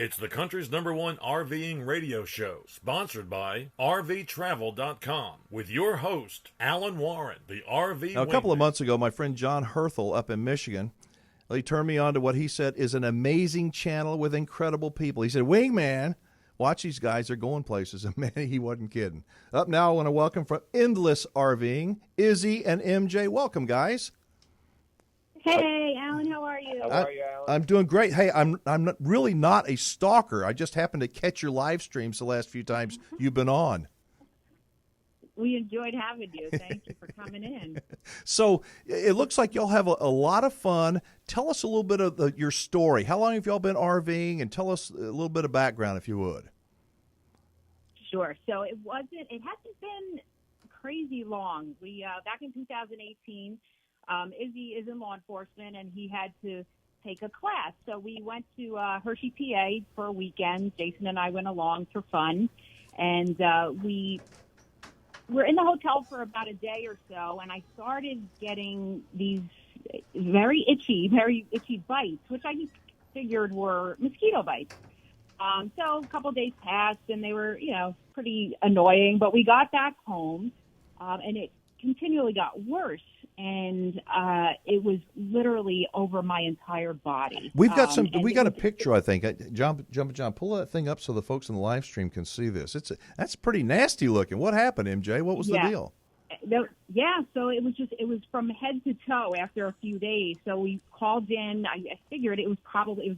It's the country's #1 RVing radio show, sponsored by RVTravel.com, with your host, Alan Warren, the RV Now, a couple of months ago, my friend John Herthel up in Michigan, he turned me on to what he said is an amazing channel with incredible people. He said, Wingman, watch these guys, they're going places. And man, he wasn't kidding. Up now, I want to welcome from Endless RVing, Izzy and MJ. Welcome, guys. Hey, Alan, how are you? How are you, Alan? I'm doing great. Hey, I'm really not a stalker. I just happened to catch your live streams the last few times you've been on. We enjoyed having you. Thank you for coming in. So it looks like y'all have a lot of fun. Tell us a little bit of your story. How long have y'all been RVing? And tell us a little bit of background, if you would. Sure. So it hasn't been crazy long. We back in 2018, Izzy is in law enforcement, and he had to take a class. So we went to Hershey, PA for a weekend. Jason and I went along for fun, and we were in the hotel for about a day or so, and I started getting these very itchy bites, which I just figured were mosquito bites. So a couple days passed, and they were, pretty annoying. But we got back home, and it continually got worse, and it was literally over my entire body. We've got we got a picture, I think. John, pull that thing up so the folks in the live stream can see this. That's pretty nasty looking. What happened, MJ? What was the deal? So it was from head to toe after a few days. So we called in. I figured it was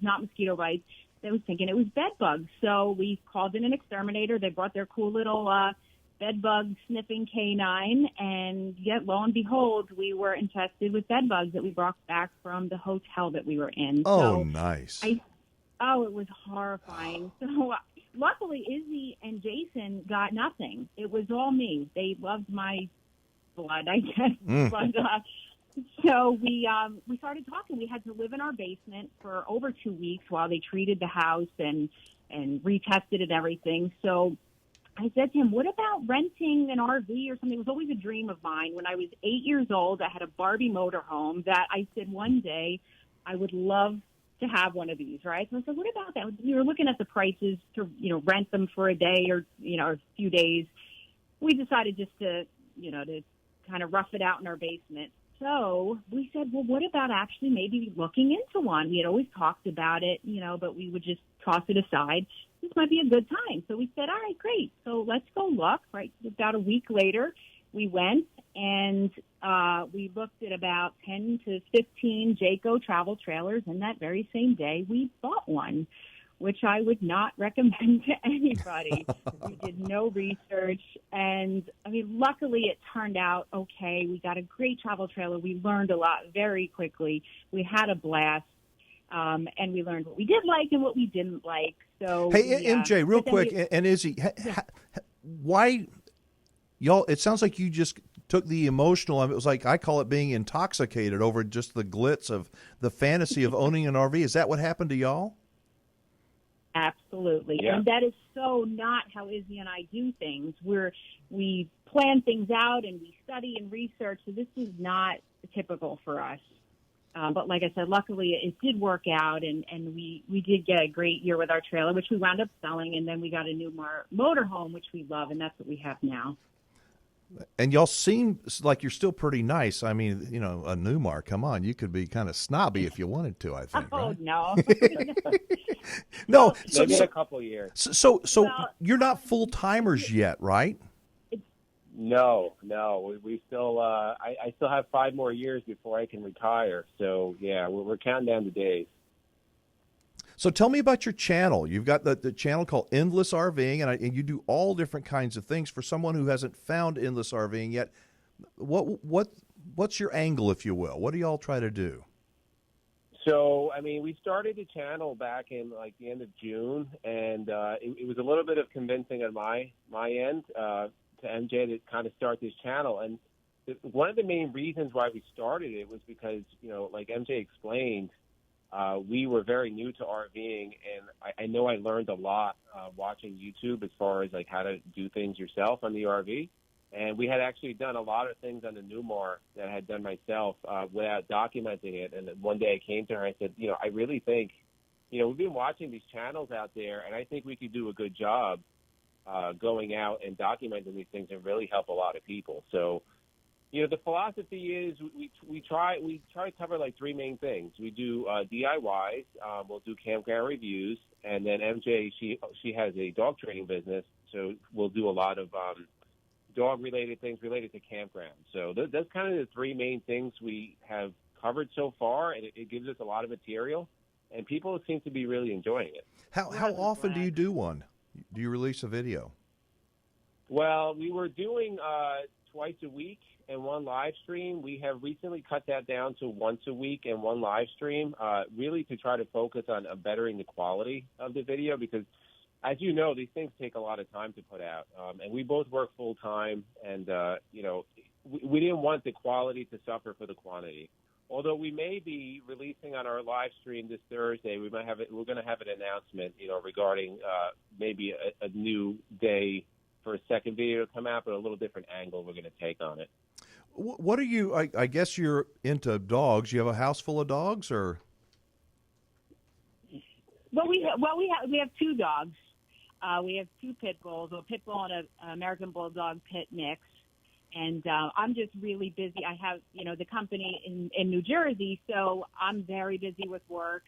not mosquito bites. I was thinking it was bed bugs. So we called in an exterminator. They brought their cool little bed bug sniffing canine, and yet lo and behold, we were infested with bed bugs that we brought back from the hotel that we were in. Oh, nice. It was horrifying. So luckily, Izzy and Jason got nothing. It was all me. They loved my blood, I guess. But, so we started talking. We had to live in our basement for over 2 weeks while they treated the house and retested and everything. So I said to him, what about renting an RV or something? It was always a dream of mine. When I was 8 years old, I had a Barbie motorhome that I said one day I would love to have one of these, right? So I said, what about that? We were looking at the prices to, rent them for a day or, a few days. We decided just to kind of rough it out in our basement. So we said, well, what about actually maybe looking into one? We had always talked about it, but we would just toss it aside. This might be a good time. So we said, all right, great. So let's go look, right? About a week later, we went and we looked at about 10 to 15 Jayco travel trailers. And that very same day, we bought one, which I would not recommend to anybody. We did no research. And, luckily it turned out okay. We got a great travel trailer. We learned a lot very quickly. We had a blast. And we learned what we did like and what we didn't like. So, hey, MJ, real quick, and Izzy, why y'all? It sounds like you just took the emotional. It was like I call it being intoxicated over just the glitz of the fantasy of owning an RV. Is that what happened to y'all? Absolutely, yeah. And that is so not how Izzy and I do things. We plan things out and we study and research. So this is not typical for us. But like I said, luckily it did work out, and we did get a great year with our trailer, which we wound up selling, and then we got a new motorhome, which we love, and that's what we have now. And y'all seem like you're still pretty nice. I mean, a Newmar, come on, you could be kind of snobby if you wanted to, I think. Oh, right? no. No. Maybe in a couple of years. So you're not full-timers yet, right? No. We still. I still have 5 more years before I can retire. So yeah, we're counting down the days. So tell me about your channel. You've got the channel called Endless RVing, and you do all different kinds of things. For someone who hasn't found Endless RVing yet, what's your angle, if you will? What do y'all try to do? So, we started the channel back in the end of June, and it was a little bit of convincing on my end to MJ to kind of start this channel. And one of the main reasons why we started it was because, like MJ explained, we were very new to RVing, and I know I learned a lot watching YouTube as far as how to do things yourself on the RV. And we had actually done a lot of things on the Newmar that I had done myself without documenting it. And then one day I came to her and I said, I really think we've been watching these channels out there, and I think we could do a good job going out and documenting these things and really help a lot of people. So, the philosophy is we try to cover like three main things. We do DIYs, we'll do campground reviews, and then MJ, she has a dog training business, so we'll do a lot of dog-related things related to campground. So that's kind of the three main things we have covered so far, and it gives us a lot of material, and people seem to be really enjoying it. How often do you do one? Do you release a video? Well, we were doing twice a week and one live stream. We have recently cut that down to once a week and one live stream, really to try to focus on bettering the quality of the video, because as you know, these things take a lot of time to put out. And we both work full time, and we didn't want the quality to suffer for the quantity. Although we may be releasing on our live stream this Thursday, we're going to have an announcement, regarding maybe a new day for a second video to come out, but a little different angle we're going to take on it. What are you? I guess you're into dogs. You have a house full of dogs, or? Well, we have two dogs. We have two pit bulls, a pit bull and an American Bulldog pit mix. And I'm just really busy. I have, the company in New Jersey, so I'm very busy with work.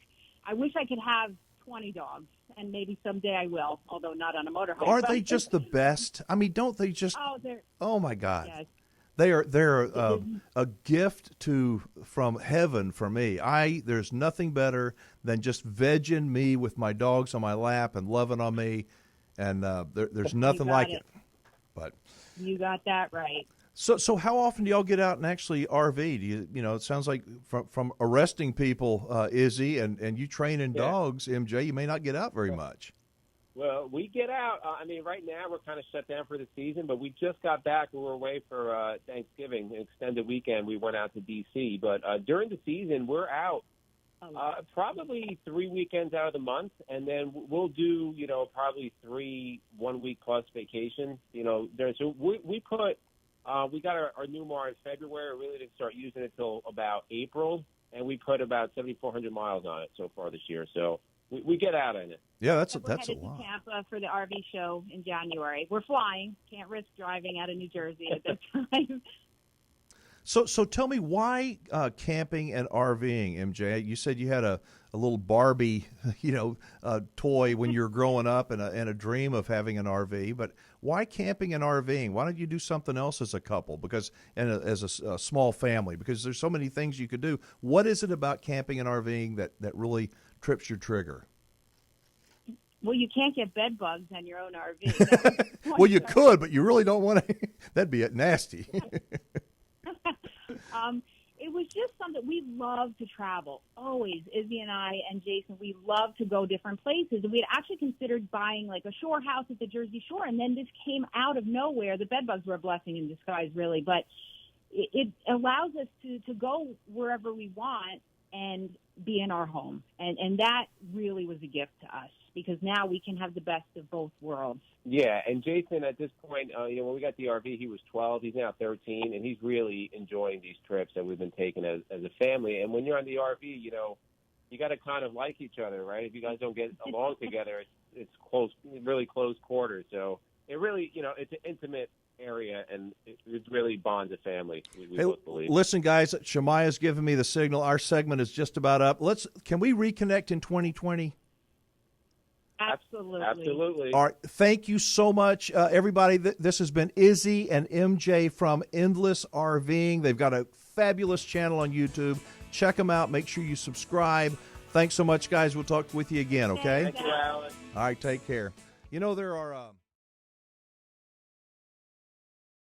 I wish I could have 20 dogs, and maybe someday I will, although not on a motorhome. Are they just the best? I mean, don't they just? Oh my God, yes. They're a gift from heaven for me. There's nothing better than just vegging me with my dogs on my lap and loving on me, and there's nothing like it. But you got that right. So how often do y'all get out and actually RV? Do you it sounds like from arresting people, Izzy, and you training dogs, MJ, you may not get out very much. Well, we get out. Right now we're kind of shut down for the season, but we just got back. We were away for Thanksgiving, an extended weekend. We went out to D.C., but during the season we're out probably 3 weekends out of the month, and then we'll do, probably 3 1-week plus vacations. So we put we got our Newmar in February. We really didn't start using it till about April, and we put about 7,400 miles on it so far this year. So we get out in it. Yeah, that's a lot. We're headed to Tampa for the RV show in January. We're flying. Can't risk driving out of New Jersey at this time. So tell me, why camping and RVing, MJ? You said you had a little Barbie, toy when you were growing up, and a dream of having an RV. But why camping and RVing? Why don't you do something else as a couple? As a small family? Because there's so many things you could do. What is it about camping and RVing that really trips your trigger? Well, you can't get bed bugs on your own RV. Well, you could, but you really don't want to. That'd be nasty. It was just something we love to travel. Always, Izzy and I and Jason, we love to go different places. And we had actually considered buying like a shore house at the Jersey Shore, and then this came out of nowhere. The bed bugs were a blessing in disguise, really, but it allows us to go wherever we want and be in our home. And that really was a gift to us, because now we can have the best of both worlds. Yeah, and Jason, at this point, when we got the RV, he was 12. He's now 13, and he's really enjoying these trips that we've been taking as a family. And when you're on the RV, you got to kind of like each other, right? If you guys don't get along together, it's close, really close quarters. So it really, it's an intimate area, and it really bonds a family. We both believe. Listen, guys, Shemaya's giving me the signal. Our segment is just about up. Can we reconnect in 2020? Absolutely. All right. Thank you so much, everybody. This has been Izzy and MJ from Endless RVing. They've got a fabulous channel on YouTube. Check them out. Make sure you subscribe. Thanks so much, guys. We'll talk with you again, okay? Thank you, Alan. All right. Take care. There are...